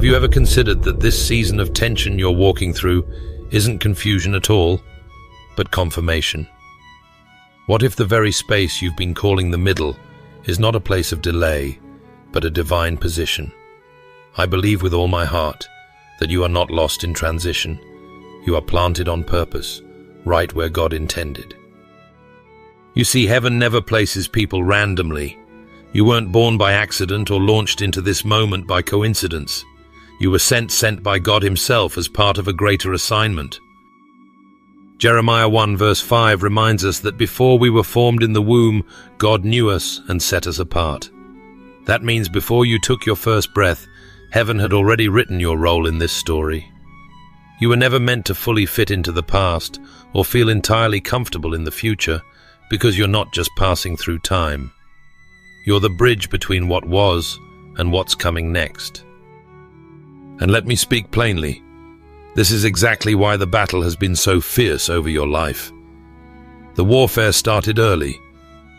Have you ever considered that this season of tension you're walking through isn't confusion at all, but confirmation? What if the very space you've been calling the middle is not a place of delay, but a divine position? I believe with all my heart that you are not lost in transition. You are planted on purpose, right where God intended. You see, heaven never places people randomly. You weren't born by accident or launched into this moment by coincidence. You were sent by God himself as part of a greater assignment. Jeremiah 1 verse 5 reminds us that before we were formed in the womb, God knew us and set us apart. That means before you took your first breath, heaven had already written your role in this story. You were never meant to fully fit into the past or feel entirely comfortable in the future, because you're not just passing through time. You're the bridge between what was and what's coming next. And let me speak plainly. This is exactly why the battle has been so fierce over your life. The warfare started early,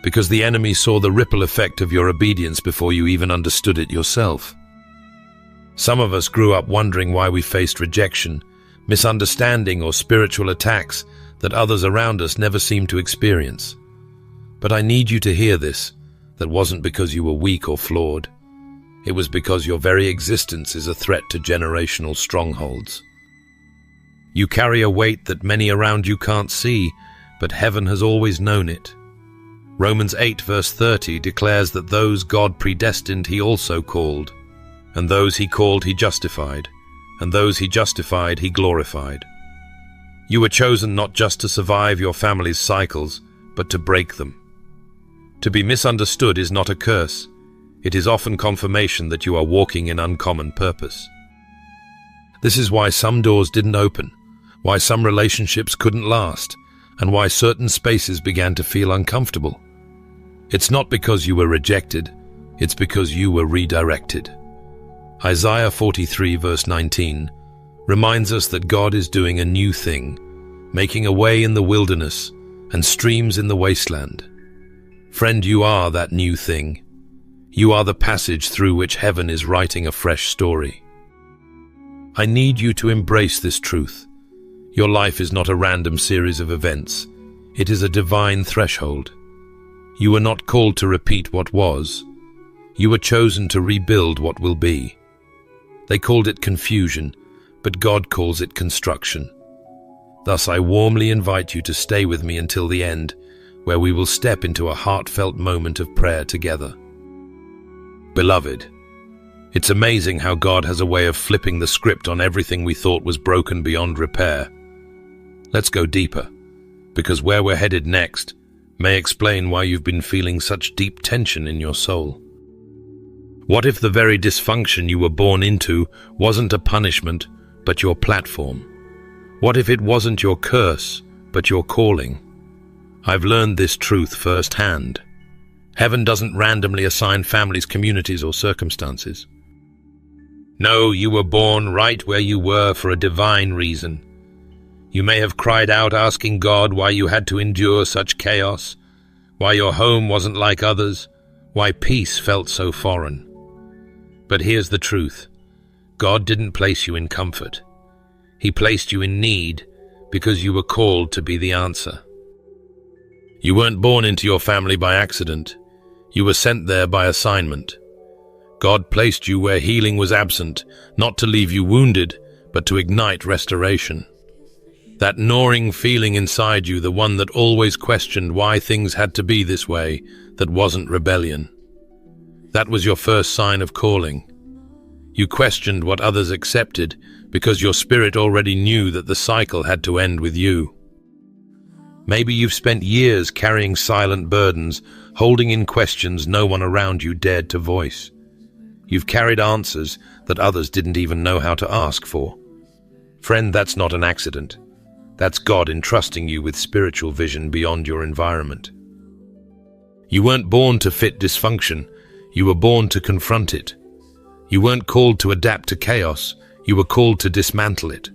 because the enemy saw the ripple effect of your obedience before you even understood it yourself. Some of us grew up wondering why we faced rejection, misunderstanding, or spiritual attacks that others around us never seemed to experience. But I need you to hear this. That wasn't because you were weak or flawed. It was because your very existence is a threat to generational strongholds. You carry a weight that many around you can't see, but heaven has always known it. Romans 8 verse 30 declares that those God predestined he also called, and those he called he justified, and those he justified he glorified. You were chosen not just to survive your family's cycles, but to break them. To be misunderstood is not a curse. It is often confirmation that you are walking in uncommon purpose. This is why some doors didn't open, why some relationships couldn't last, and why certain spaces began to feel uncomfortable. It's not because you were rejected, it's because you were redirected. Isaiah 43 verse 19 reminds us that God is doing a new thing, making a way in the wilderness and streams in the wasteland. Friend, you are that new thing. You are the passage through which heaven is writing a fresh story. I need you to embrace this truth. Your life is not a random series of events. It is a divine threshold. You were not called to repeat what was. You were chosen to rebuild what will be. They called it confusion, but God calls it construction. Thus, I warmly invite you to stay with me until the end, where we will step into a heartfelt moment of prayer together. Beloved, it's amazing how God has a way of flipping the script on everything we thought was broken beyond repair. Let's go deeper, because where we're headed next may explain why you've been feeling such deep tension in your soul. What if the very dysfunction you were born into wasn't a punishment, but your platform? What if it wasn't your curse, but your calling? I've learned this truth firsthand. Heaven doesn't randomly assign families, communities, or circumstances. No, you were born right where you were for a divine reason. You may have cried out asking God why you had to endure such chaos, why your home wasn't like others, why peace felt so foreign. But here's the truth. God didn't place you in comfort. He placed you in need because you were called to be the answer. You weren't born into your family by accident. You were sent there by assignment. God placed you where healing was absent, not to leave you wounded, but to ignite restoration. That gnawing feeling inside you, the one that always questioned why things had to be this way, that wasn't rebellion. That was your first sign of calling. You questioned what others accepted because your spirit already knew that the cycle had to end with you. Maybe you've spent years carrying silent burdens, holding in questions no one around you dared to voice. You've carried answers that others didn't even know how to ask for. Friend, that's not an accident. That's God entrusting you with spiritual vision beyond your environment. You weren't born to fit dysfunction. You were born to confront it. You weren't called to adapt to chaos. You were called to dismantle it.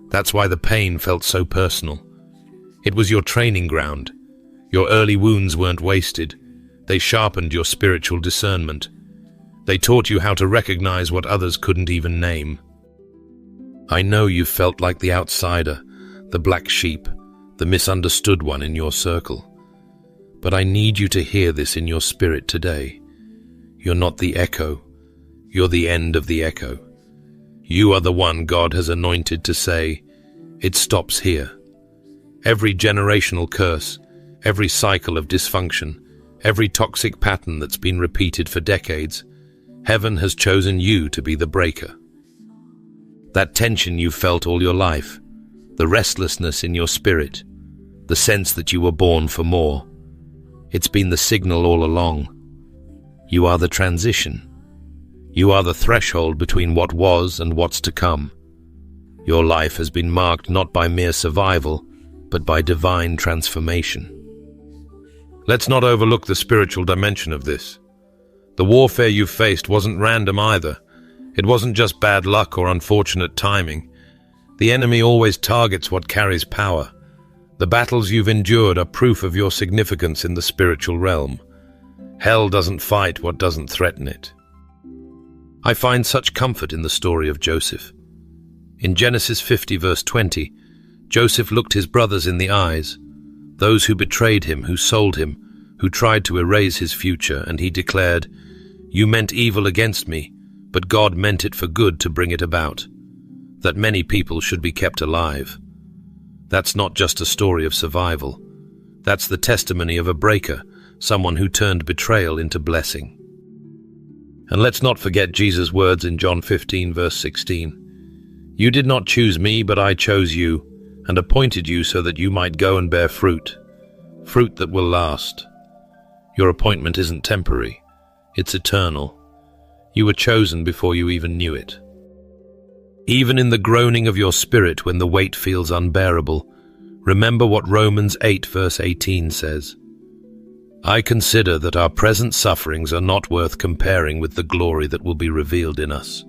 That's why the pain felt so personal. It was your training ground. Your early wounds weren't wasted. They sharpened your spiritual discernment. They taught you how to recognize what others couldn't even name. I know you felt like the outsider, the black sheep, the misunderstood one in your circle. But I need you to hear this in your spirit today. You're not the echo. You're the end of the echo. You are the one God has anointed to say, it stops here. Every generational curse, every cycle of dysfunction, every toxic pattern that's been repeated for decades, heaven has chosen you to be the breaker. That tension you felt all your life, the restlessness in your spirit, the sense that you were born for more, it's been the signal all along. You are the transition. You are the threshold between what was and what's to come. Your life has been marked not by mere survival, but by divine transformation. Let's not overlook the spiritual dimension of this. The warfare you faced wasn't random either. It wasn't just bad luck or unfortunate timing. The enemy always targets what carries power. The battles you've endured are proof of your significance in the spiritual realm. Hell doesn't fight what doesn't threaten it. I find such comfort in the story of Joseph. In Genesis 50 verse 20, Joseph looked his brothers in the eyes, those who betrayed him, who sold him, who tried to erase his future, and he declared, "You meant evil against me, but God meant it for good to bring it about, that many people should be kept alive." That's not just a story of survival. That's the testimony of a breaker, someone who turned betrayal into blessing. And let's not forget Jesus' words in John 15 verse 16. "You did not choose me, but I chose you, and appointed you so that you might go and bear fruit, fruit that will last." Your appointment isn't temporary, it's eternal. You were chosen before you even knew it. Even in the groaning of your spirit when the weight feels unbearable, remember what Romans 8 verse 18 says. "I consider that our present sufferings are not worth comparing with the glory that will be revealed in us."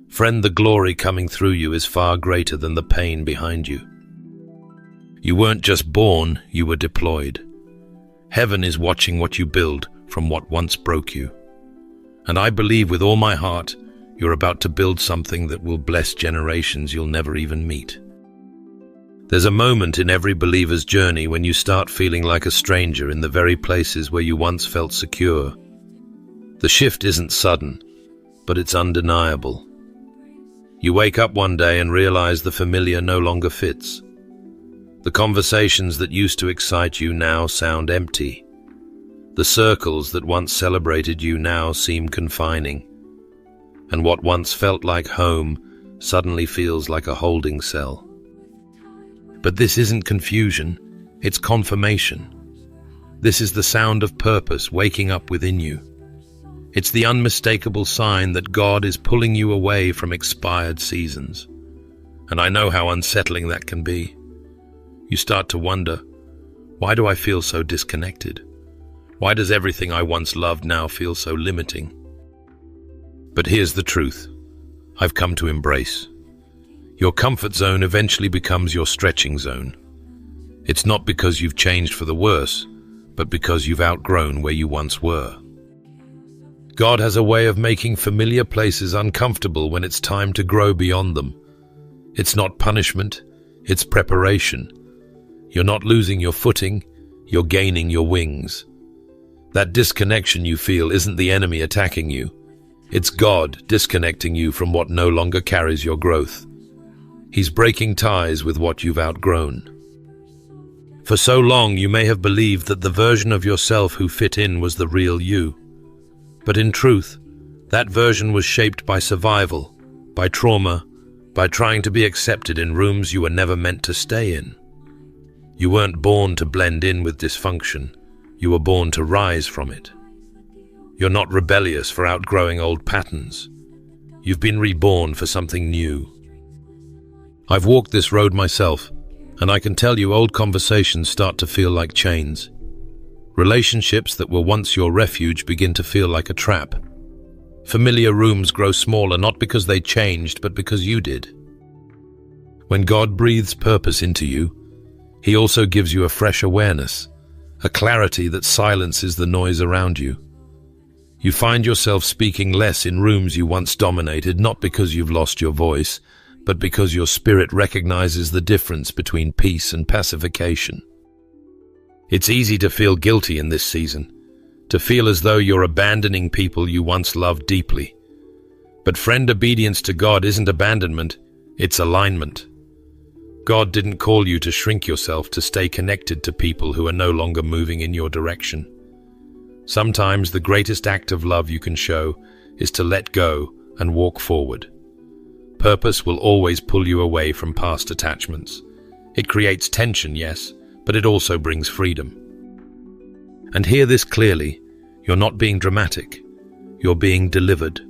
Friend, the glory coming through you is far greater than the pain behind you. You weren't just born, you were deployed. Heaven is watching what you build from what once broke you. And I believe with all my heart, you're about to build something that will bless generations you'll never even meet. There's a moment in every believer's journey when you start feeling like a stranger in the very places where you once felt secure. The shift isn't sudden, but it's undeniable. You wake up one day and realize the familiar no longer fits. The conversations that used to excite you now sound empty. The circles that once celebrated you now seem confining. And what once felt like home suddenly feels like a holding cell. But this isn't confusion, it's confirmation. This is the sound of purpose waking up within you. It's the unmistakable sign that God is pulling you away from expired seasons. And I know how unsettling that can be. You start to wonder, why do I feel so disconnected? Why does everything I once loved now feel so limiting? But here's the truth I've come to embrace. Your comfort zone eventually becomes your stretching zone. It's not because you've changed for the worse, but because you've outgrown where you once were. God has a way of making familiar places uncomfortable when it's time to grow beyond them. It's not punishment, it's preparation. You're not losing your footing, you're gaining your wings. That disconnection you feel isn't the enemy attacking you. It's God disconnecting you from what no longer carries your growth. He's breaking ties with what you've outgrown. For so long you may have believed that the version of yourself who fit in was the real you. But in truth, that version was shaped by survival, by trauma, by trying to be accepted in rooms you were never meant to stay in. You weren't born to blend in with dysfunction. You were born to rise from it. You're not rebellious for outgrowing old patterns. You've been reborn for something new. I've walked this road myself, and I can tell you old conversations start to feel like chains. Relationships that were once your refuge begin to feel like a trap. Familiar rooms grow smaller not because they changed, but because you did. When God breathes purpose into you, He also gives you a fresh awareness, a clarity that silences the noise around you. You find yourself speaking less in rooms you once dominated, not because you've lost your voice, but because your spirit recognizes the difference between peace and pacification. It's easy to feel guilty in this season, to feel as though you're abandoning people you once loved deeply. But friend, obedience to God isn't abandonment, it's alignment. God didn't call you to shrink yourself to stay connected to people who are no longer moving in your direction. Sometimes the greatest act of love you can show is to let go and walk forward. Purpose will always pull you away from past attachments. It creates tension, yes, but it also brings freedom. And hear this clearly, you're not being dramatic, you're being delivered.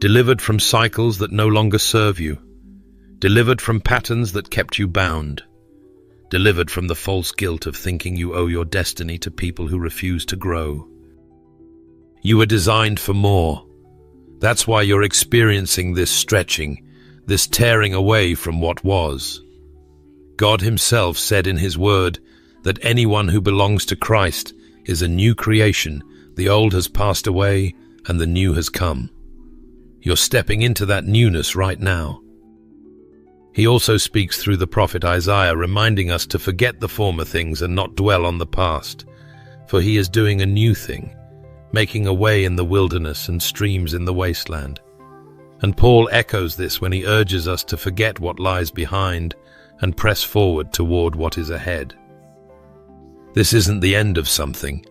Delivered from cycles that no longer serve you. Delivered from patterns that kept you bound. Delivered from the false guilt of thinking you owe your destiny to people who refuse to grow. You were designed for more. That's why you're experiencing this stretching, this tearing away from what was. God himself said in his word that anyone who belongs to Christ is a new creation. The old has passed away and the new has come. You're stepping into that newness right now. He also speaks through the prophet Isaiah, reminding us to forget the former things and not dwell on the past, for he is doing a new thing, making a way in the wilderness and streams in the wasteland. And Paul echoes this when he urges us to forget what lies behind and press forward toward what is ahead. This isn't the end of something,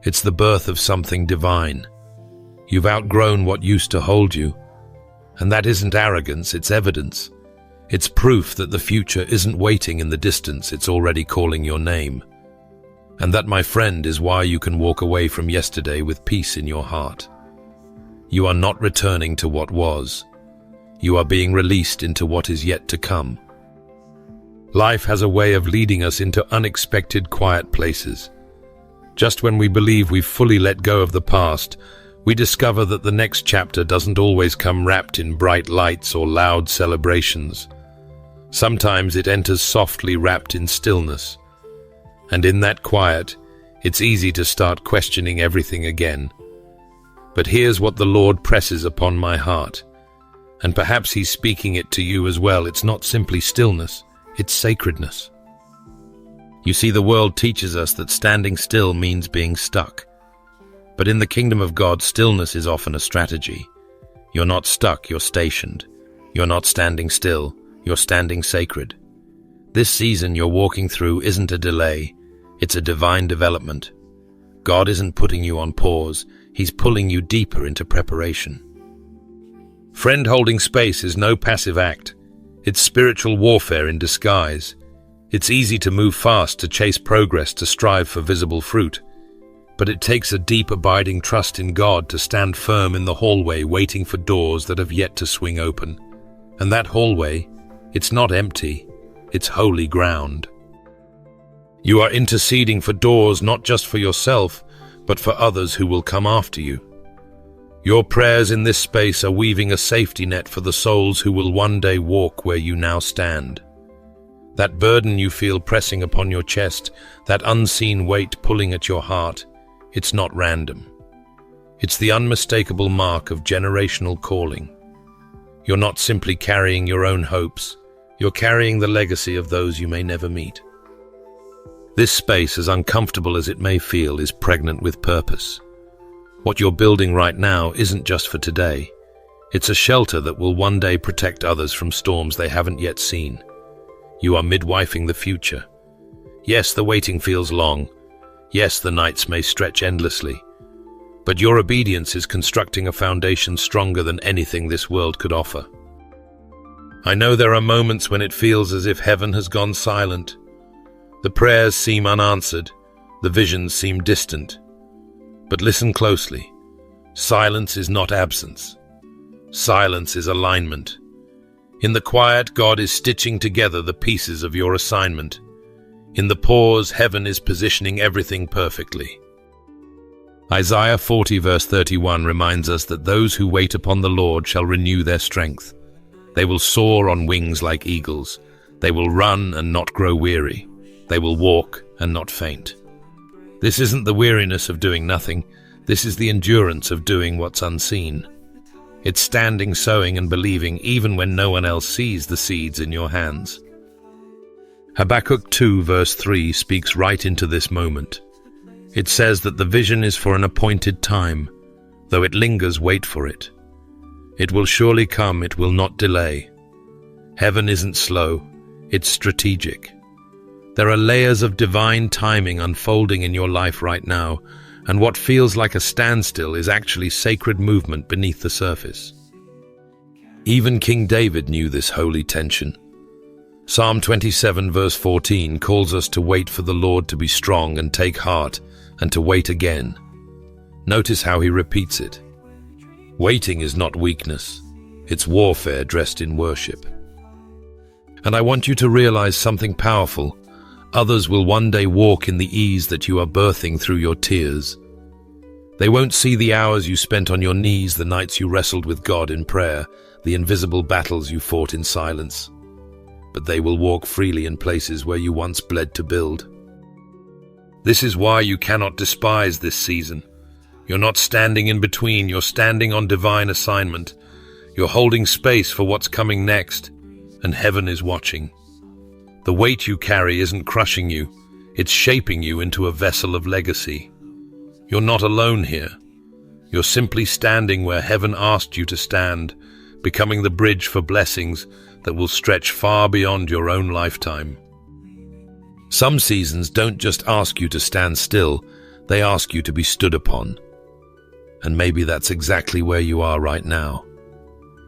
it's the birth of something divine. You've outgrown what used to hold you, and that isn't arrogance, it's evidence. It's proof that the future isn't waiting in the distance, it's already calling your name. And that, my friend, is why you can walk away from yesterday with peace in your heart. You are not returning to what was. You are being released into what is yet to come. Life has a way of leading us into unexpected quiet places. Just when we believe we've fully let go of the past, we discover that the next chapter doesn't always come wrapped in bright lights or loud celebrations. Sometimes it enters softly wrapped in stillness. And in that quiet, it's easy to start questioning everything again. But here's what the Lord presses upon my heart. And perhaps he's speaking it to you as well. It's not simply stillness, it's sacredness. You see, the world teaches us that standing still means being stuck. But in the kingdom of God, stillness is often a strategy. You're not stuck, you're stationed. You're not standing still, you're standing sacred. This season you're walking through isn't a delay, it's a divine development. God isn't putting you on pause, he's pulling you deeper into preparation. Friend, holding space is no passive act. It's spiritual warfare in disguise. It's easy to move fast, to chase progress, to strive for visible fruit. But it takes a deep, abiding trust in God to stand firm in the hallway, waiting for doors that have yet to swing open. And that hallway, it's not empty, it's holy ground. You are interceding for doors not just for yourself, but for others who will come after you. Your prayers in this space are weaving a safety net for the souls who will one day walk where you now stand. That burden you feel pressing upon your chest, that unseen weight pulling at your heart, it's not random. It's the unmistakable mark of generational calling. You're not simply carrying your own hopes, you're carrying the legacy of those you may never meet. This space, as uncomfortable as it may feel, is pregnant with purpose. What you're building right now isn't just for today. It's a shelter that will one day protect others from storms they haven't yet seen. You are midwifing the future. Yes, the waiting feels long. Yes, the nights may stretch endlessly. But your obedience is constructing a foundation stronger than anything this world could offer. I know there are moments when it feels as if heaven has gone silent. The prayers seem unanswered, the visions seem distant. But listen closely. Silence is not absence. Silence is alignment. In the quiet, God is stitching together the pieces of your assignment. In the pause, heaven is positioning everything perfectly. Isaiah 40 verse 31 reminds us that those who wait upon the Lord shall renew their strength. They will soar on wings like eagles. They will run and not grow weary. They will walk and not faint. This isn't the weariness of doing nothing. This is the endurance of doing what's unseen. It's standing, sowing, and believing even when no one else sees the seeds in your hands. Habakkuk 2 verse 3 speaks right into this moment. It says that the vision is for an appointed time. Though it lingers, wait for it. It will surely come, it will not delay. Heaven isn't slow, it's strategic. There are layers of divine timing unfolding in your life right now, and what feels like a standstill is actually sacred movement beneath the surface. Even King David knew this holy tension. Psalm 27 verse 14 calls us to wait for the Lord, to be strong and take heart, and to wait again. Notice how he repeats it. Waiting is not weakness, it's warfare dressed in worship. And I want you to realize something powerful. Others will one day walk in the ease that you are birthing through your tears. They won't see the hours you spent on your knees, the nights you wrestled with God in prayer, the invisible battles you fought in silence. But they will walk freely in places where you once bled to build. This is why you cannot despise this season. You're not standing in between, you're standing on divine assignment. You're holding space for what's coming next, and heaven is watching. The weight you carry isn't crushing you, it's shaping you into a vessel of legacy. You're not alone here. You're simply standing where heaven asked you to stand, becoming the bridge for blessings that will stretch far beyond your own lifetime. Some seasons don't just ask you to stand still, they ask you to be stood upon. And maybe that's exactly where you are right now.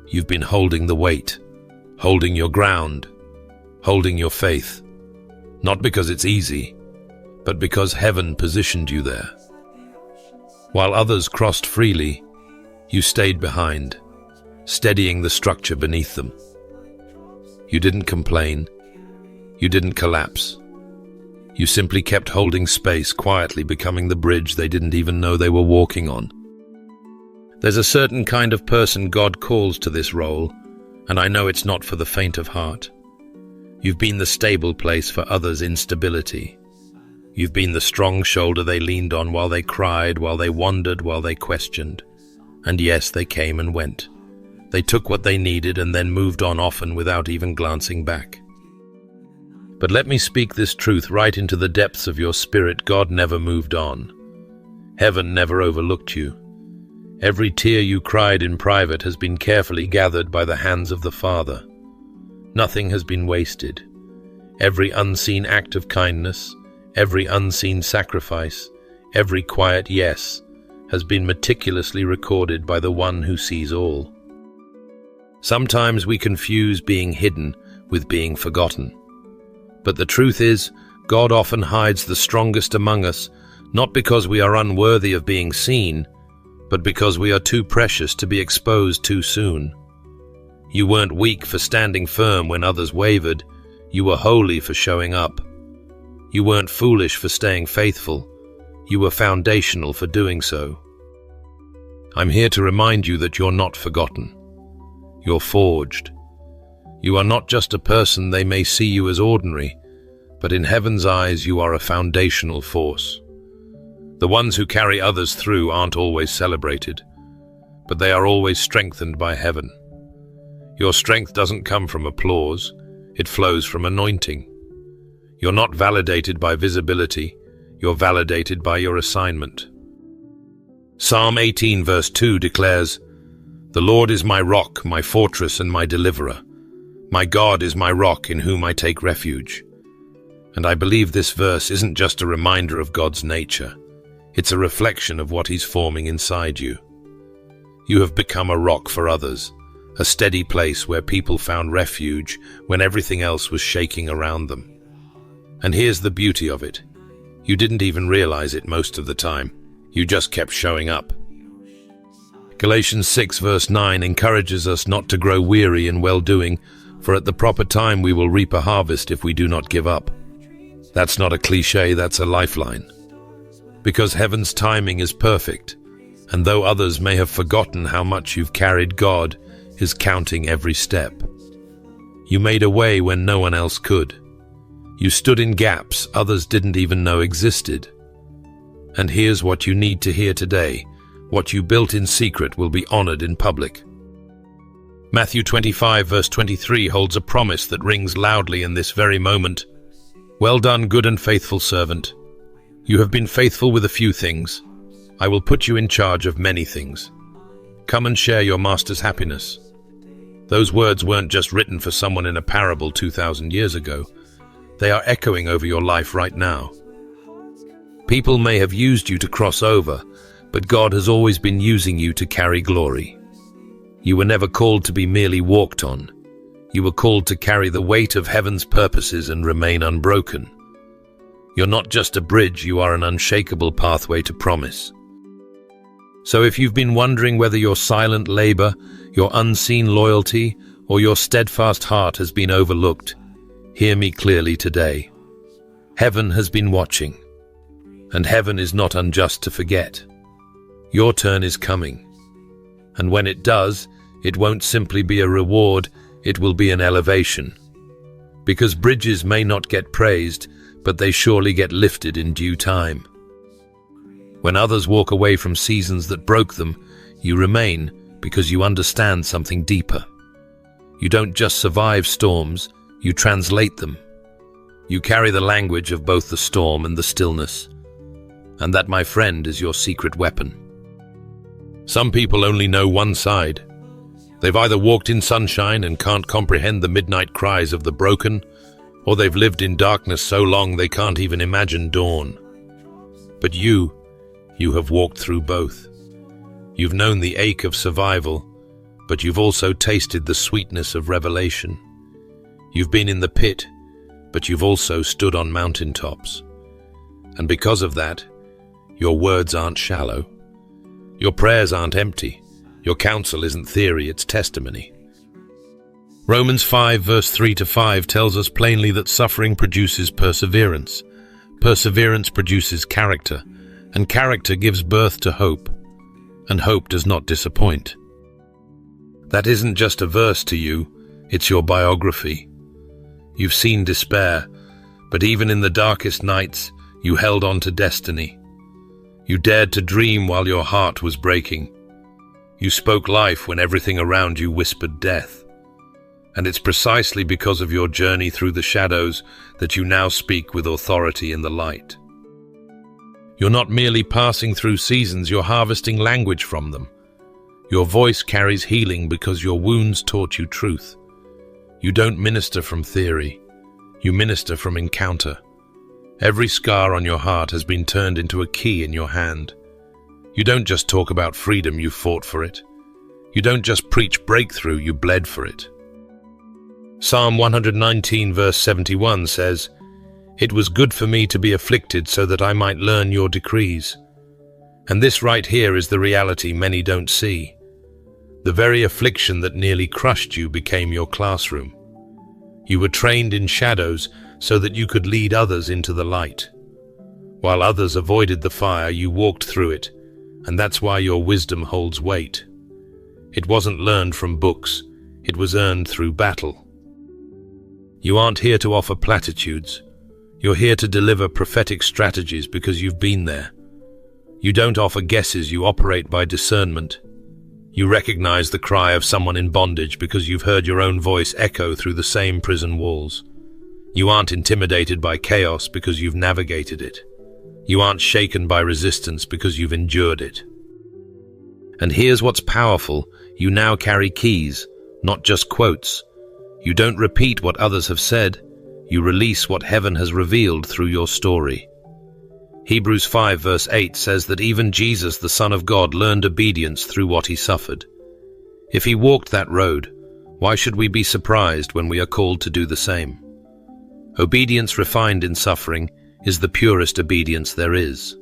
You've been holding the weight, holding your ground, holding your faith. Not because it's easy, but because heaven positioned you there. While others crossed freely, you stayed behind, steadying the structure beneath them. You didn't complain. You didn't collapse. You simply kept holding space, quietly becoming the bridge they didn't even know they were walking on. There's a certain kind of person God calls to this role, and I know it's not for the faint of heart. You've been the stable place for others' instability. You've been the strong shoulder they leaned on while they cried, while they wondered, while they questioned. And yes, they came and went. They took what they needed and then moved on, often without even glancing back. But let me speak this truth right into the depths of your spirit. God never moved on. Heaven never overlooked you. Every tear you cried in private has been carefully gathered by the hands of the Father. Nothing has been wasted. Every unseen act of kindness, every unseen sacrifice, every quiet yes has been meticulously recorded by the one who sees all. Sometimes we confuse being hidden with being forgotten. But the truth is, God often hides the strongest among us, not because we are unworthy of being seen, but because we are too precious to be exposed too soon. You weren't weak for standing firm when others wavered. You were holy for showing up. You weren't foolish for staying faithful. You were foundational for doing so. I'm here to remind you that you're not forgotten. You're forged. You are not just a person. They may see you as ordinary, but in heaven's eyes you are a foundational force. The ones who carry others through aren't always celebrated, but they are always strengthened by heaven. Your strength doesn't come from applause, it flows from anointing. You're not validated by visibility, you're validated by your assignment. Psalm 18 verse 2 declares, "The Lord is my rock, my fortress and my deliverer. My God is my rock in whom I take refuge." And I believe this verse isn't just a reminder of God's nature. It's a reflection of what He's forming inside you. You have become a rock for others, a steady place where people found refuge when everything else was shaking around them. And here's the beauty of it. You didn't even realize it most of the time. You just kept showing up. Galatians 6 verse 9 encourages us not to grow weary in well-doing, for at the proper time we will reap a harvest if we do not give up. That's not a cliche, that's a lifeline. Because heaven's timing is perfect, and though others may have forgotten how much you've carried, God is counting every step. You made a way when no one else could. You stood in gaps others didn't even know existed. And here's what you need to hear today. What you built in secret will be honored in public. Matthew 25 verse 23 holds a promise that rings loudly in this very moment. Well done, good and faithful servant. You have been faithful with a few things. I will put you in charge of many things. Come and share your master's happiness. Those words weren't just written for someone in a parable 2,000 years ago. They are echoing over your life right now. People may have used you to cross over, but God has always been using you to carry glory. You were never called to be merely walked on. You were called to carry the weight of heaven's purposes and remain unbroken. You're not just a bridge, you are an unshakable pathway to promise. So if you've been wondering whether your silent labor, your unseen loyalty, or your steadfast heart has been overlooked, hear me clearly today. Heaven has been watching, and heaven is not unjust to forget. Your turn is coming, and when it does, it won't simply be a reward, it will be an elevation. Because bridges may not get praised, but they surely get lifted in due time. When others walk away from seasons that broke them, you remain because you understand something deeper. You don't just survive storms, you translate them. You carry the language of both the storm and the stillness. And that, my friend, is your secret weapon. Some people only know one side. They've either walked in sunshine and can't comprehend the midnight cries of the broken, or they've lived in darkness so long they can't even imagine dawn. But you have walked through both. You've known the ache of survival, but you've also tasted the sweetness of revelation. You've been in the pit, but you've also stood on mountaintops. And because of that, your words aren't shallow. Your prayers aren't empty. Your counsel isn't theory, it's testimony. Romans 5 verse 3-5 tells us plainly that suffering produces perseverance. Perseverance produces character, and character gives birth to hope. And hope does not disappoint. That isn't just a verse to you, it's your biography. You've seen despair, but even in the darkest nights, you held on to destiny. You dared to dream while your heart was breaking. You spoke life when everything around you whispered death. And it's precisely because of your journey through the shadows that you now speak with authority in the light. You're not merely passing through seasons, you're harvesting language from them. Your voice carries healing because your wounds taught you truth. You don't minister from theory, you minister from encounter. Every scar on your heart has been turned into a key in your hand. You don't just talk about freedom, you fought for it. You don't just preach breakthrough, you bled for it. Psalm 119 verse 71 says, "It was good for me to be afflicted so that I might learn your decrees." And this right here is the reality many don't see. The very affliction that nearly crushed you became your classroom. You were trained in shadows so that you could lead others into the light. While others avoided the fire, you walked through it, and that's why your wisdom holds weight. It wasn't learned from books, it was earned through battle. You aren't here to offer platitudes. You're here to deliver prophetic strategies because you've been there. You don't offer guesses, you operate by discernment. You recognize the cry of someone in bondage because you've heard your own voice echo through the same prison walls. You aren't intimidated by chaos because you've navigated it. You aren't shaken by resistance because you've endured it. And here's what's powerful, you now carry keys, not just quotes. You don't repeat what others have said, you release what heaven has revealed through your story. Hebrews 5 verse 8 says that even Jesus, the Son of God, learned obedience through what he suffered. If he walked that road, why should we be surprised when we are called to do the same? Obedience refined in suffering is the purest obedience there is.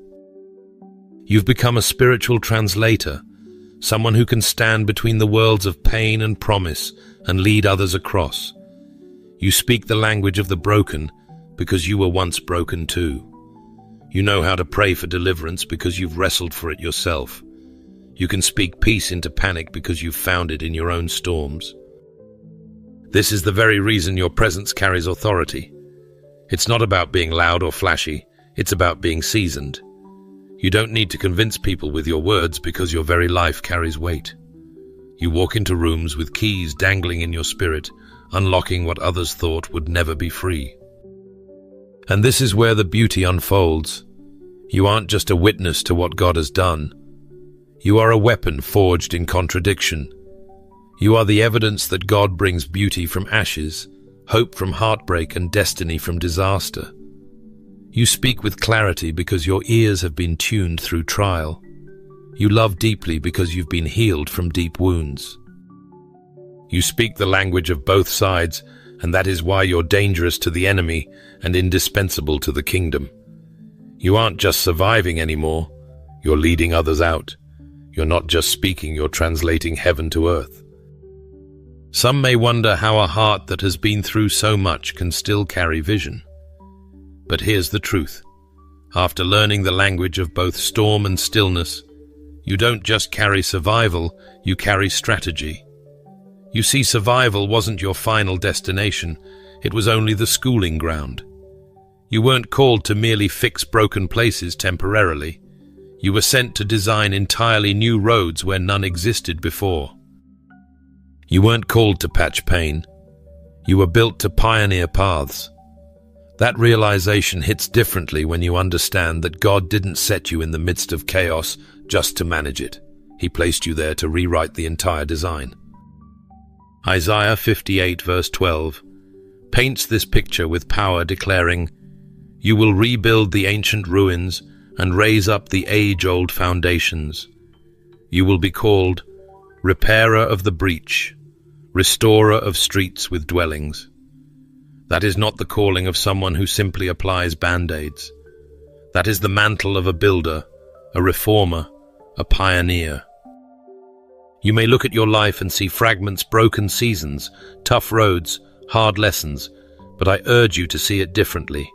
You've become a spiritual translator, someone who can stand between the worlds of pain and promise and lead others across. You speak the language of the broken because you were once broken too. You know how to pray for deliverance because you've wrestled for it yourself. You can speak peace into panic because you've found it in your own storms. This is the very reason your presence carries authority. It's not about being loud or flashy, it's about being seasoned. You don't need to convince people with your words because your very life carries weight. You walk into rooms with keys dangling in your spirit, unlocking what others thought would never be free. And this is where the beauty unfolds. You aren't just a witness to what God has done. You are a weapon forged in contradiction. You are the evidence that God brings beauty from ashes, hope from heartbreak, and destiny from disaster. You speak with clarity because your ears have been tuned through trial. You love deeply because you've been healed from deep wounds. You speak the language of both sides, and that is why you're dangerous to the enemy and indispensable to the kingdom. You aren't just surviving anymore, you're leading others out. You're not just speaking, you're translating heaven to earth. Some may wonder how a heart that has been through so much can still carry vision. But here's the truth. After learning the language of both storm and stillness, you don't just carry survival, you carry strategy. You see, survival wasn't your final destination, it was only the schooling ground. You weren't called to merely fix broken places temporarily. You were sent to design entirely new roads where none existed before. You weren't called to patch pain. You were built to pioneer paths. That realization hits differently when you understand that God didn't set you in the midst of chaos just to manage it. He placed you there to rewrite the entire design. Isaiah 58 verse 12 paints this picture with power, declaring, "You will rebuild the ancient ruins and raise up the age-old foundations. You will be called repairer of the breach, restorer of streets with dwellings." That is not the calling of someone who simply applies band-aids. That is the mantle of a builder, a reformer, a pioneer. You may look at your life and see fragments, broken seasons, tough roads, hard lessons, but I urge you to see it differently.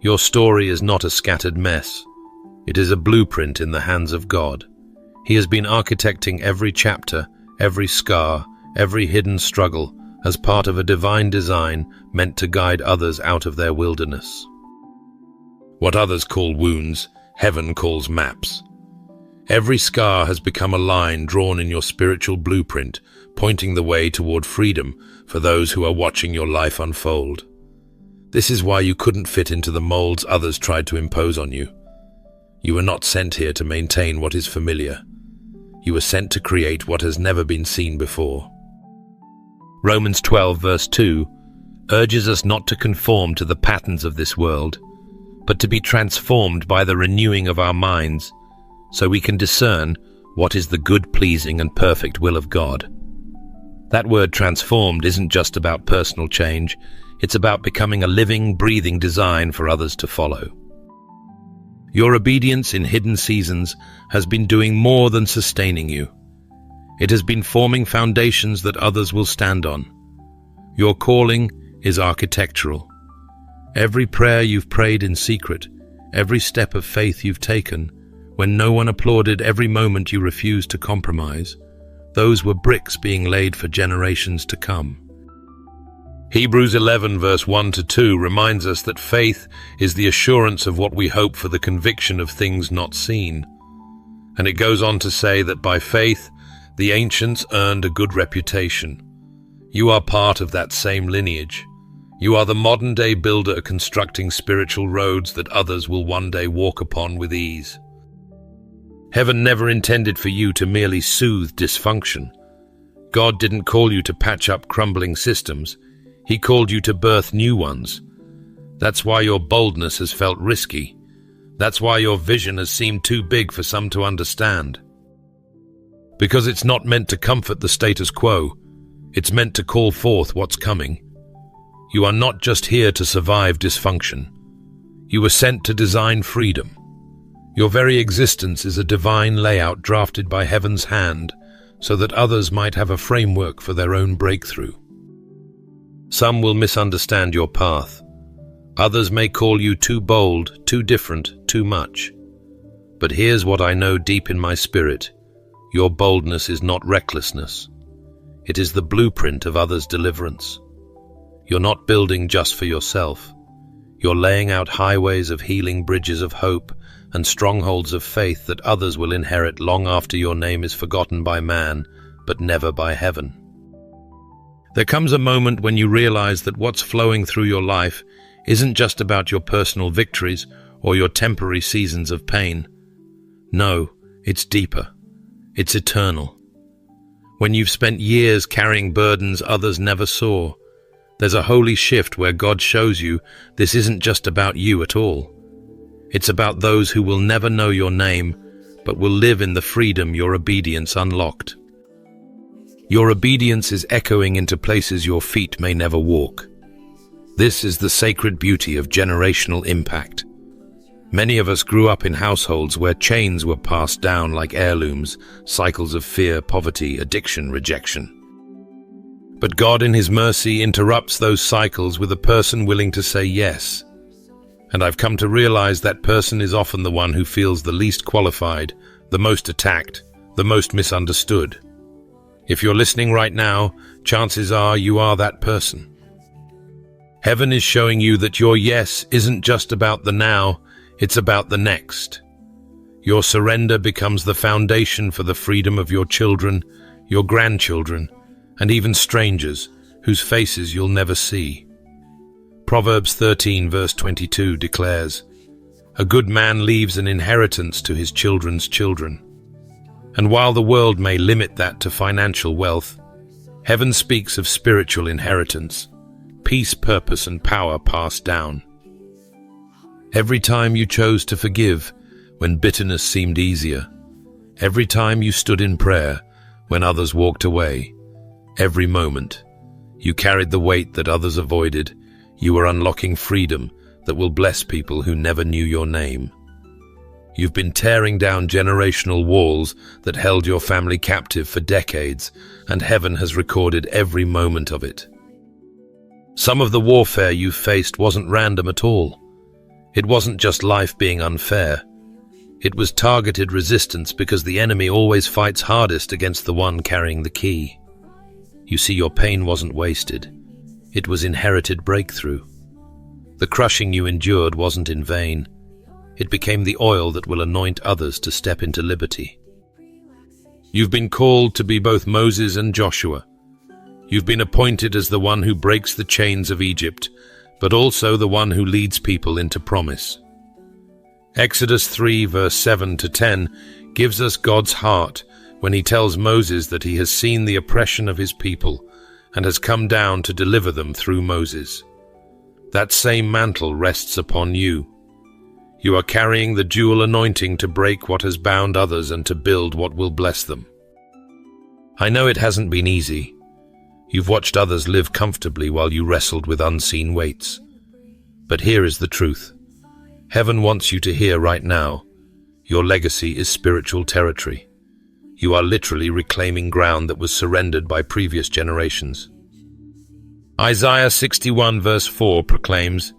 Your story is not a scattered mess. It is a blueprint in the hands of God. He has been architecting every chapter, every scar, every hidden struggle, as part of a divine design meant to guide others out of their wilderness. What others call wounds, heaven calls maps. Every scar has become a line drawn in your spiritual blueprint, pointing the way toward freedom for those who are watching your life unfold. This is why you couldn't fit into the molds others tried to impose on you. You were not sent here to maintain what is familiar. You were sent to create what has never been seen before. Romans 12 verse 2 urges us not to conform to the patterns of this world, but to be transformed by the renewing of our minds, so we can discern what is the good, pleasing, and perfect will of God. That word transformed isn't just about personal change, it's about becoming a living, breathing design for others to follow. Your obedience in hidden seasons has been doing more than sustaining you. It has been forming foundations that others will stand on. Your calling is architectural. Every prayer you've prayed in secret, every step of faith you've taken, when no one applauded, every moment you refused to compromise, those were bricks being laid for generations to come. Hebrews 11 verse 1-2 reminds us that faith is the assurance of what we hope for, the conviction of things not seen. And it goes on to say that by faith, the ancients earned a good reputation. You are part of that same lineage. You are the modern-day builder constructing spiritual roads that others will one day walk upon with ease. Heaven never intended for you to merely soothe dysfunction. God didn't call you to patch up crumbling systems. He called you to birth new ones. That's why your boldness has felt risky. That's why your vision has seemed too big for some to understand. Because it's not meant to comfort the status quo. It's meant to call forth what's coming. You are not just here to survive dysfunction. You were sent to design freedom. Your very existence is a divine layout drafted by heaven's hand so that others might have a framework for their own breakthrough. Some will misunderstand your path. Others may call you too bold, too different, too much. But here's what I know deep in my spirit. Your boldness is not recklessness. It is the blueprint of others' deliverance. You're not building just for yourself. You're laying out highways of healing, bridges of hope, and strongholds of faith that others will inherit long after your name is forgotten by man, but never by heaven. There comes a moment when you realize that what's flowing through your life isn't just about your personal victories or your temporary seasons of pain. No, it's deeper. It's eternal. When you've spent years carrying burdens others never saw, there's a holy shift where God shows you this isn't just about you at all. It's about those who will never know your name, but will live in the freedom your obedience unlocked. Your obedience is echoing into places your feet may never walk. This is the sacred beauty of generational impact. Many of us grew up in households where chains were passed down like heirlooms, cycles of fear, poverty, addiction, rejection. But God in His mercy interrupts those cycles with a person willing to say yes. And I've come to realize that person is often the one who feels the least qualified, the most attacked, the most misunderstood. If you're listening right now, chances are you are that person. Heaven is showing you that your yes isn't just about the now, it's about the next. Your surrender becomes the foundation for the freedom of your children, your grandchildren, and even strangers whose faces you'll never see. Proverbs 13 verse 22 declares, "A good man leaves an inheritance to his children's children." And while the world may limit that to financial wealth, heaven speaks of spiritual inheritance, peace, purpose, and power passed down. Every time you chose to forgive when bitterness seemed easier, every time you stood in prayer when others walked away, every moment you carried the weight that others avoided, you were unlocking freedom that will bless people who never knew your name. You've been tearing down generational walls that held your family captive for decades, and heaven has recorded every moment of it. Some of the warfare you faced wasn't random at all. It wasn't just life being unfair. It was targeted resistance because the enemy always fights hardest against the one carrying the key. You see, your pain wasn't wasted. It was inherited breakthrough. The crushing you endured wasn't in vain. It became the oil that will anoint others to step into liberty. You've been called to be both Moses and Joshua. You've been appointed as the one who breaks the chains of Egypt, but also the one who leads people into promise. Exodus 3 verse 7 to 10 gives us God's heart when He tells Moses that He has seen the oppression of His people and has come down to deliver them through Moses. That same mantle rests upon you. You are carrying the dual anointing to break what has bound others and to build what will bless them. I know it hasn't been easy. You've watched others live comfortably while you wrestled with unseen weights. But here is the truth. Heaven wants you to hear right now. Your legacy is spiritual territory. You are literally reclaiming ground that was surrendered by previous generations. Isaiah 61 verse 4 proclaims,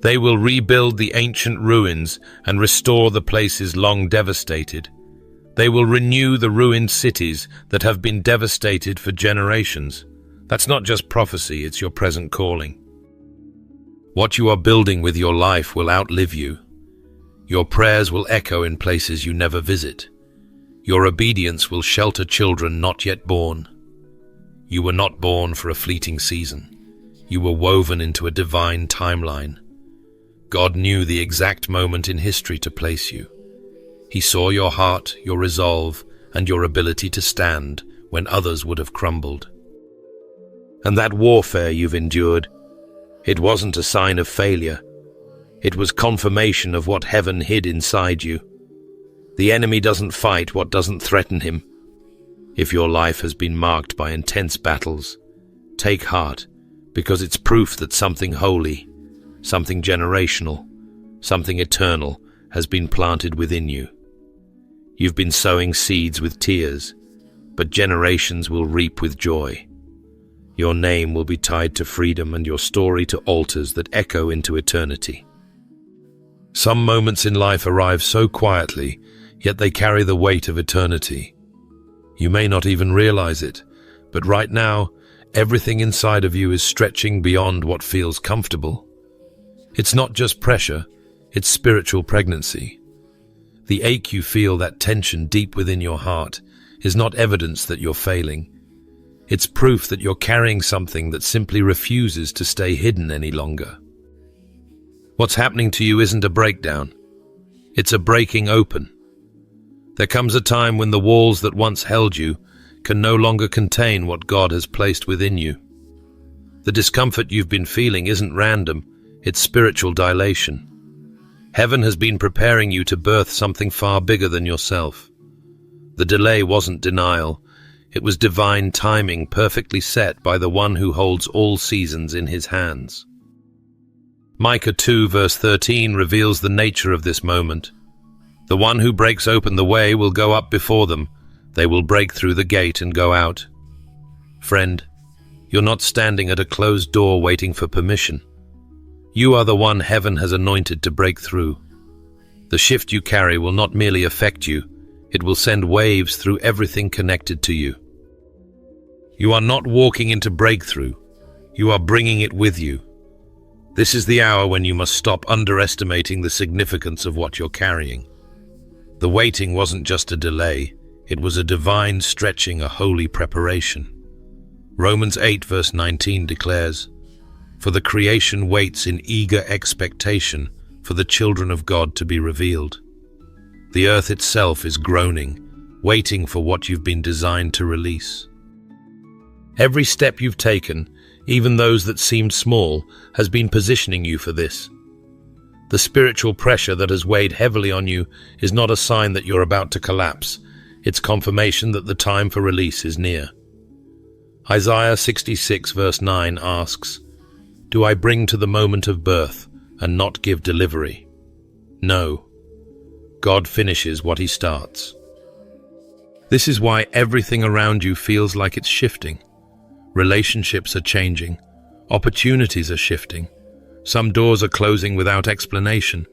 "They will rebuild the ancient ruins and restore the places long devastated. They will renew the ruined cities that have been devastated for generations." That's not just prophecy, it's your present calling. What you are building with your life will outlive you. Your prayers will echo in places you never visit. Your obedience will shelter children not yet born. You were not born for a fleeting season. You were woven into a divine timeline. God knew the exact moment in history to place you. He saw your heart, your resolve, and your ability to stand when others would have crumbled. And that warfare you've endured, it wasn't a sign of failure. It was confirmation of what heaven hid inside you. The enemy doesn't fight what doesn't threaten him. If your life has been marked by intense battles, take heart, because it's proof that something holy, something generational, something eternal has been planted within you. You've been sowing seeds with tears, but generations will reap with joy. Your name will be tied to freedom and your story to altars that echo into eternity. Some moments in life arrive so quietly, yet they carry the weight of eternity. You may not even realize it, but right now, everything inside of you is stretching beyond what feels comfortable. It's not just pressure, it's spiritual pregnancy. The ache you feel, that tension deep within your heart, is not evidence that you're failing. It's proof that you're carrying something that simply refuses to stay hidden any longer. What's happening to you isn't a breakdown. It's a breaking open. There comes a time when the walls that once held you can no longer contain what God has placed within you. The discomfort you've been feeling isn't random, it's spiritual dilation. Heaven has been preparing you to birth something far bigger than yourself. The delay wasn't denial, it was divine timing perfectly set by the one who holds all seasons in his hands. Micah 2 verse 13 reveals the nature of this moment. The one who breaks open the way will go up before them. They will break through the gate and go out. Friend, you're not standing at a closed door waiting for permission. You are the one heaven has anointed to break through. The shift you carry will not merely affect you, it will send waves through everything connected to you. You are not walking into breakthrough, you are bringing it with you. This is the hour when you must stop underestimating the significance of what you're carrying. The waiting wasn't just a delay, it was a divine stretching, a holy preparation. Romans 8 verse 19 declares, "For the creation waits in eager expectation for the children of God to be revealed." The earth itself is groaning, waiting for what you've been designed to release. Every step you've taken, even those that seemed small, has been positioning you for this. The spiritual pressure that has weighed heavily on you is not a sign that you're about to collapse. It's confirmation that the time for release is near. Isaiah 66 verse 9 asks, "Do I bring to the moment of birth and not give delivery?" No. God finishes what he starts. This is why everything around you feels like it's shifting. Relationships are changing. Opportunities are shifting. Some doors are closing without explanation.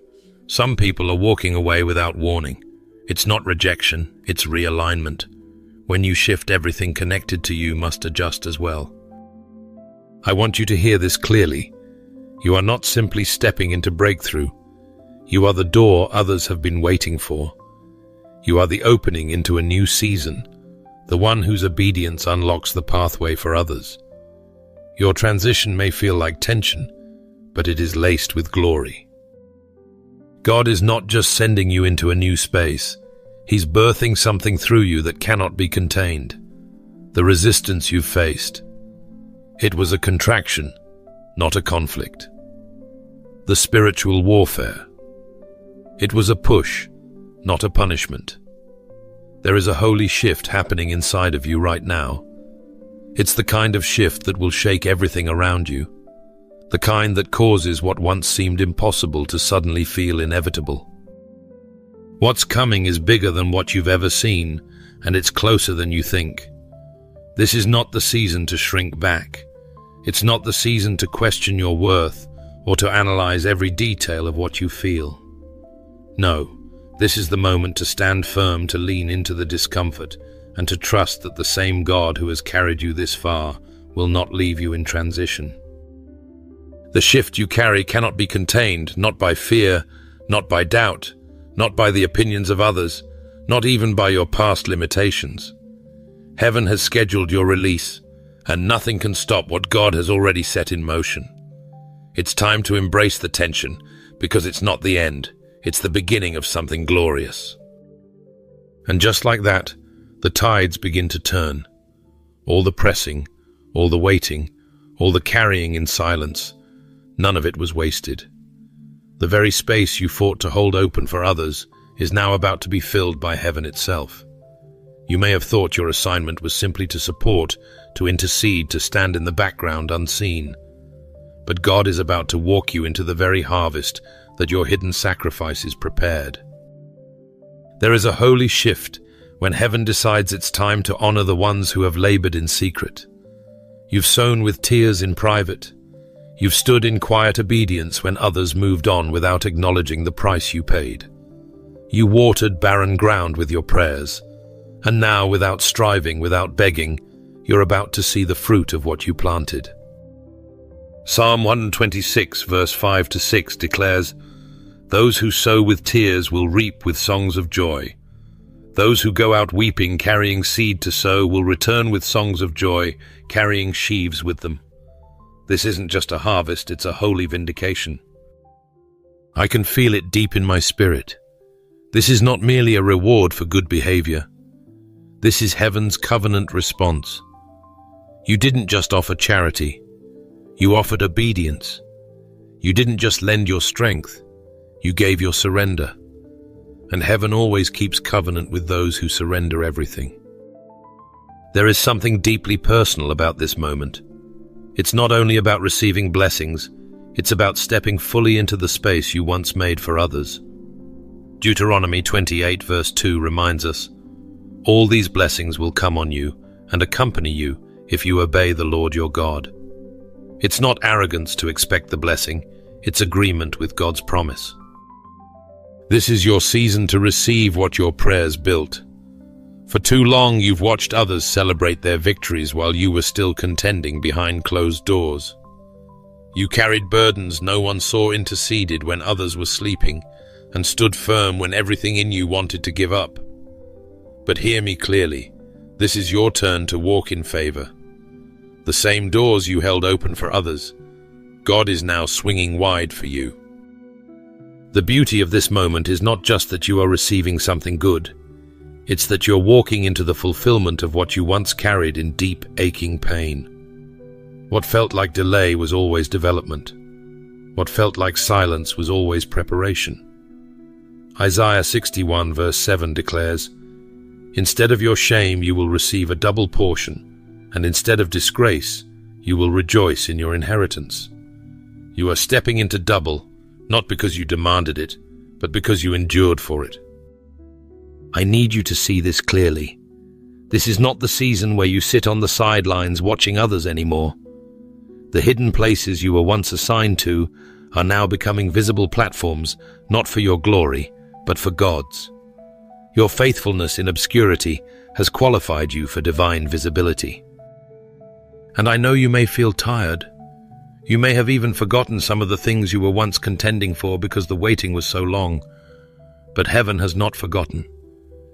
Some people are walking away without warning. It's not rejection, it's realignment. When you shift, everything connected to you must adjust as well. I want you to hear this clearly. You are not simply stepping into breakthrough. You are the door others have been waiting for. You are the opening into a new season, the one whose obedience unlocks the pathway for others. Your transition may feel like tension, but it is laced with glory. God is not just sending you into a new space. He's birthing something through you that cannot be contained. The resistance you've faced, it was a contraction, not a conflict. The spiritual warfare, it was a push, not a punishment. There is a holy shift happening inside of you right now. It's the kind of shift that will shake everything around you. The kind that causes what once seemed impossible to suddenly feel inevitable. What's coming is bigger than what you've ever seen, and it's closer than you think. This is not the season to shrink back. It's not the season to question your worth or to analyze every detail of what you feel. No, this is the moment to stand firm, to lean into the discomfort, and to trust that the same God who has carried you this far will not leave you in transition. The shift you carry cannot be contained, not by fear, not by doubt, not by the opinions of others, not even by your past limitations. Heaven has scheduled your release, and nothing can stop what God has already set in motion. It's time to embrace the tension, because it's not the end, it's the beginning of something glorious. And just like that, the tides begin to turn. All the pressing, all the waiting, all the carrying in silence, none of it was wasted. The very space you fought to hold open for others is now about to be filled by heaven itself. You may have thought your assignment was simply to support, to intercede, to stand in the background unseen. But God is about to walk you into the very harvest that your hidden sacrifices prepared. There is a holy shift when heaven decides it's time to honor the ones who have labored in secret. You've sown with tears in private. You've stood in quiet obedience when others moved on without acknowledging the price you paid. You watered barren ground with your prayers, and now, without striving, without begging, you're about to see the fruit of what you planted. Psalm 126 verse 5-6 declares, Those who sow with tears will reap with songs of joy. Those who go out weeping, carrying seed to sow, will return with songs of joy, carrying sheaves with them. This isn't just a harvest, it's a holy vindication. I can feel it deep in my spirit. This is not merely a reward for good behavior. This is heaven's covenant response. You didn't just offer charity. You offered obedience. You didn't just lend your strength. You gave your surrender. And heaven always keeps covenant with those who surrender everything. There is something deeply personal about this moment. It's not only about receiving blessings, it's about stepping fully into the space you once made for others. Deuteronomy 28 verse 2 reminds us, "All these blessings will come on you and accompany you if you obey the Lord your God." It's not arrogance to expect the blessing, it's agreement with God's promise. This is your season to receive what your prayers built. For too long you've watched others celebrate their victories while you were still contending behind closed doors. You carried burdens no one saw, interceded when others were sleeping, and stood firm when everything in you wanted to give up. But hear me clearly, this is your turn to walk in favor. The same doors you held open for others, God is now swinging wide for you. The beauty of this moment is not just that you are receiving something good, it's that you're walking into the fulfillment of what you once carried in deep, aching pain. What felt like delay was always development. What felt like silence was always preparation. Isaiah 61 verse 7 declares, "Instead of your shame you will receive a double portion, and instead of disgrace you will rejoice in your inheritance." You are stepping into double, not because you demanded it, but because you endured for it. I need you to see this clearly. This is not the season where you sit on the sidelines watching others anymore. The hidden places you were once assigned to are now becoming visible platforms, not for your glory, but for God's. Your faithfulness in obscurity has qualified you for divine visibility. And I know you may feel tired. You may have even forgotten some of the things you were once contending for because the waiting was so long. But heaven has not forgotten.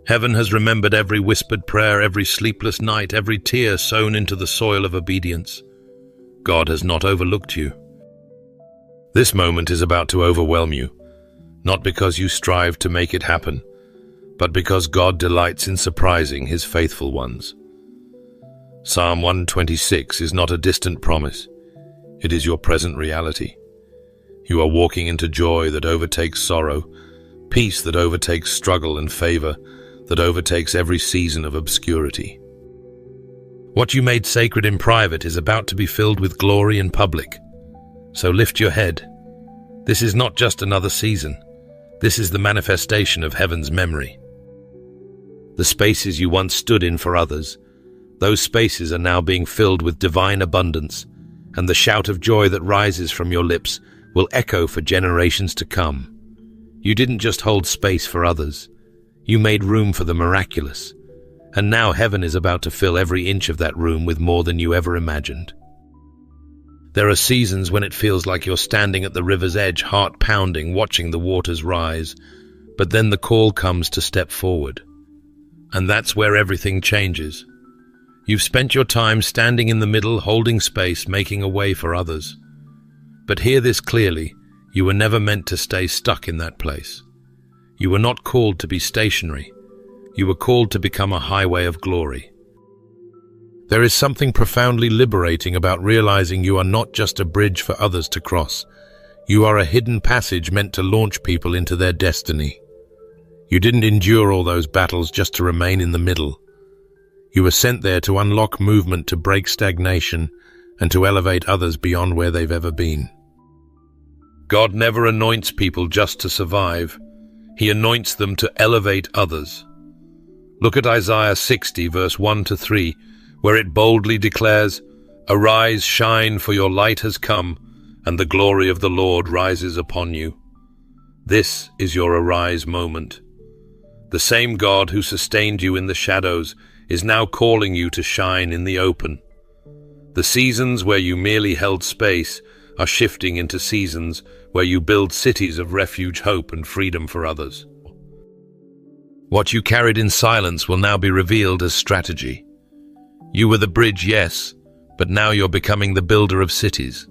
Heaven has remembered every whispered prayer, every sleepless night, every tear sown into the soil of obedience. God has not overlooked you. This moment is about to overwhelm you, not because you strive to make it happen, but because God delights in surprising His faithful ones. Psalm 126 is not a distant promise. It is your present reality. You are walking into joy that overtakes sorrow, peace that overtakes struggle, and favor that overtakes every season of obscurity. What you made sacred in private is about to be filled with glory in public. So lift your head. This is not just another season. This is the manifestation of heaven's memory. The spaces you once stood in for others, those spaces are now being filled with divine abundance, and the shout of joy that rises from your lips will echo for generations to come. You didn't just hold space for others. You made room for the miraculous. And now heaven is about to fill every inch of that room with more than you ever imagined. There are seasons when it feels like you're standing at the river's edge, heart pounding, watching the waters rise. But then the call comes to step forward. And that's where everything changes. You've spent your time standing in the middle, holding space, making a way for others. But hear this clearly, you were never meant to stay stuck in that place. You were not called to be stationary. You were called to become a highway of glory. There is something profoundly liberating about realizing you are not just a bridge for others to cross. You are a hidden passage meant to launch people into their destiny. You didn't endure all those battles just to remain in the middle. You were sent there to unlock movement, to break stagnation, and to elevate others beyond where they've ever been. God never anoints people just to survive. He anoints them to elevate others. Look at Isaiah 60, verse 1-3, where it boldly declares, "Arise, shine, for your light has come, and the glory of the Lord rises upon you." This is your arise moment. The same God who sustained you in the shadows is now calling you to shine in the open. The seasons where you merely held space are shifting into seasons where you build cities of refuge, hope, and freedom for others. What you carried in silence will now be revealed as strategy. You were the bridge, yes, but now you're becoming the builder of cities.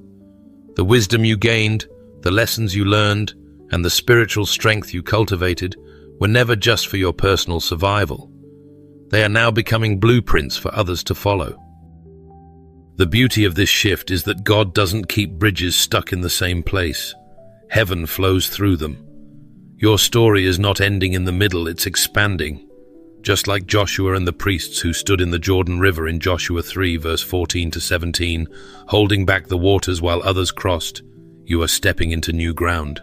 The wisdom you gained, the lessons you learned, and the spiritual strength you cultivated were never just for your personal survival. They are now becoming blueprints for others to follow. The beauty of this shift is that God doesn't keep bridges stuck in the same place. Heaven flows through them. Your story is not ending in the middle, it's expanding. Just like Joshua and the priests who stood in the Jordan River in Joshua 3, verse 14 to 17, holding back the waters while others crossed, you are stepping into new ground.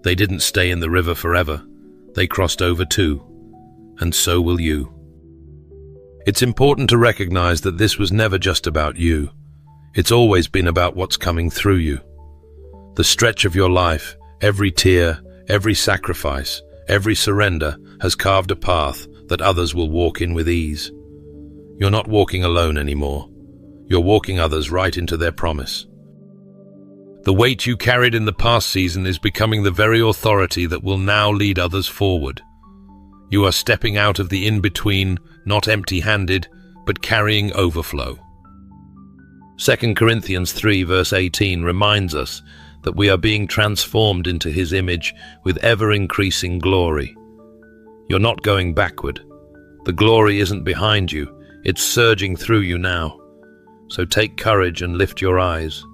They didn't stay in the river forever. They crossed over too. And so will you. It's important to recognize that this was never just about you. It's always been about what's coming through you. The stretch of your life, every tear, every sacrifice, every surrender has carved a path that others will walk in with ease. You're not walking alone anymore. You're walking others right into their promise. The weight you carried in the past season is becoming the very authority that will now lead others forward. You are stepping out of the in-between, not empty-handed, but carrying overflow. 2 Corinthians 3 verse 18 reminds us that we are being transformed into His image with ever-increasing glory. You're not going backward. The glory isn't behind you, it's surging through you now. So take courage and lift your eyes.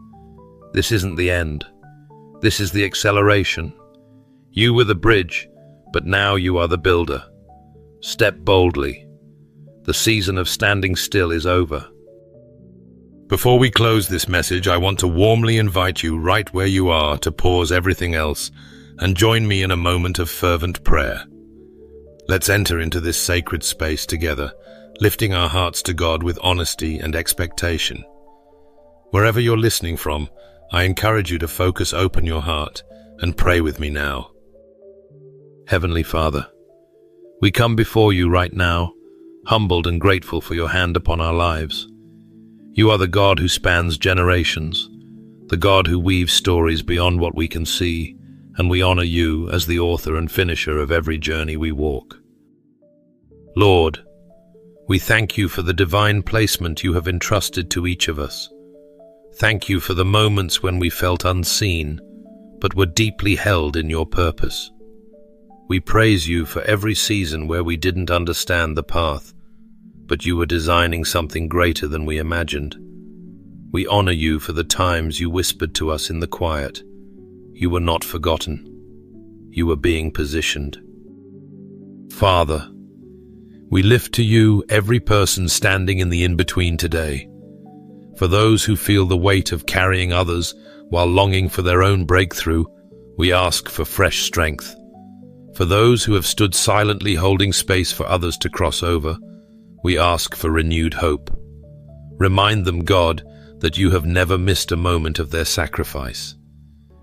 This isn't the end. This is the acceleration. You were the bridge, but now you are the builder. Step boldly. The season of standing still is over. Before we close this message, I want to warmly invite you right where you are to pause everything else and join me in a moment of fervent prayer. Let's enter into this sacred space together, lifting our hearts to God with honesty and expectation. Wherever you're listening from, I encourage you to open your heart and pray with me now. Heavenly Father, we come before you right now, humbled and grateful for your hand upon our lives. You are the God who spans generations, the God who weaves stories beyond what we can see, and we honor you as the author and finisher of every journey we walk. Lord, we thank you for the divine placement you have entrusted to each of us. Thank you for the moments when we felt unseen, but were deeply held in your purpose. We praise you for every season where we didn't understand the path, but you were designing something greater than we imagined. We honor you for the times you whispered to us in the quiet. You were not forgotten. You were being positioned. Father, we lift to you every person standing in the in-between today. For those who feel the weight of carrying others while longing for their own breakthrough, we ask for fresh strength. For those who have stood silently holding space for others to cross over, we ask for renewed hope. Remind them, God, that you have never missed a moment of their sacrifice.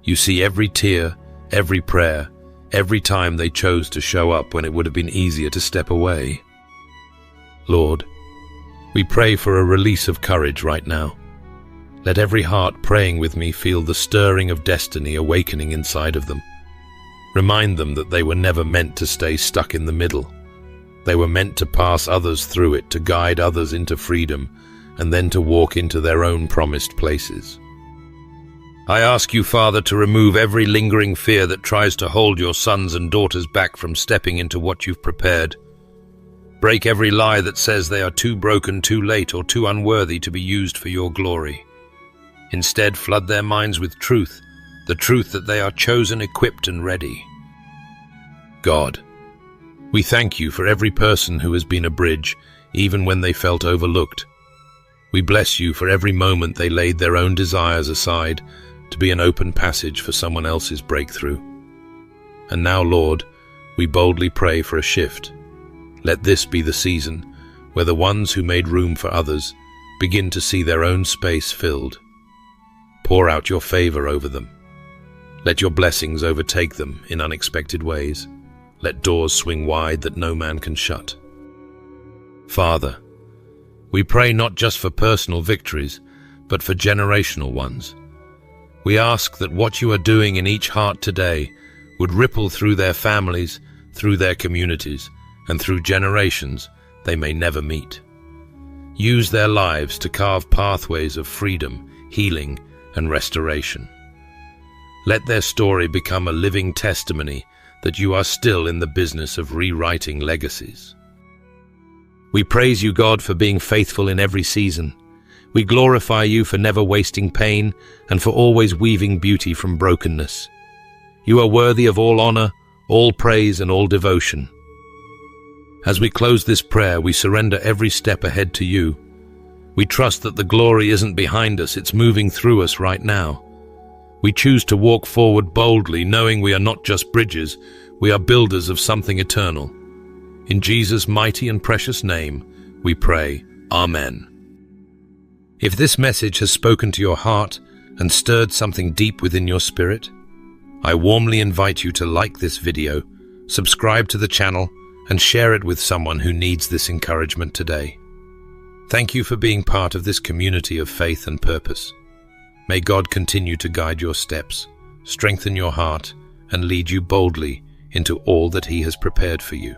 You see every tear, every prayer, every time they chose to show up when it would have been easier to step away. Lord, we pray for a release of courage right now. Let every heart praying with me feel the stirring of destiny awakening inside of them. Remind them that they were never meant to stay stuck in the middle. They were meant to pass others through it, to guide others into freedom, and then to walk into their own promised places. I ask you, Father, to remove every lingering fear that tries to hold your sons and daughters back from stepping into what you've prepared. Break every lie that says they are too broken, too late, or too unworthy to be used for your glory. Instead, flood their minds with truth, the truth that they are chosen, equipped, and ready. God, we thank you for every person who has been a bridge, even when they felt overlooked. We bless you for every moment they laid their own desires aside to be an open passage for someone else's breakthrough. And now, Lord, we boldly pray for a shift. Let this be the season where the ones who made room for others begin to see their own space filled. Pour out your favor over them. Let your blessings overtake them in unexpected ways. Let doors swing wide that no man can shut. Father, we pray not just for personal victories, but for generational ones. We ask that what you are doing in each heart today would ripple through their families, through their communities, and through generations they may never meet. Use their lives to carve pathways of freedom, healing, and restoration. Let their story become a living testimony that you are still in the business of rewriting legacies. We praise you, God, for being faithful in every season. We glorify you for never wasting pain and for always weaving beauty from brokenness. You are worthy of all honor, all praise, and all devotion. As we close this prayer, we surrender every step ahead to you. We trust that the glory isn't behind us, it's moving through us right now. We choose to walk forward boldly, knowing we are not just bridges, we are builders of something eternal. In Jesus' mighty and precious name, we pray, Amen. If this message has spoken to your heart and stirred something deep within your spirit, I warmly invite you to like this video, subscribe to the channel, and share it with someone who needs this encouragement today. Thank you for being part of this community of faith and purpose. May God continue to guide your steps, strengthen your heart, and lead you boldly into all that He has prepared for you.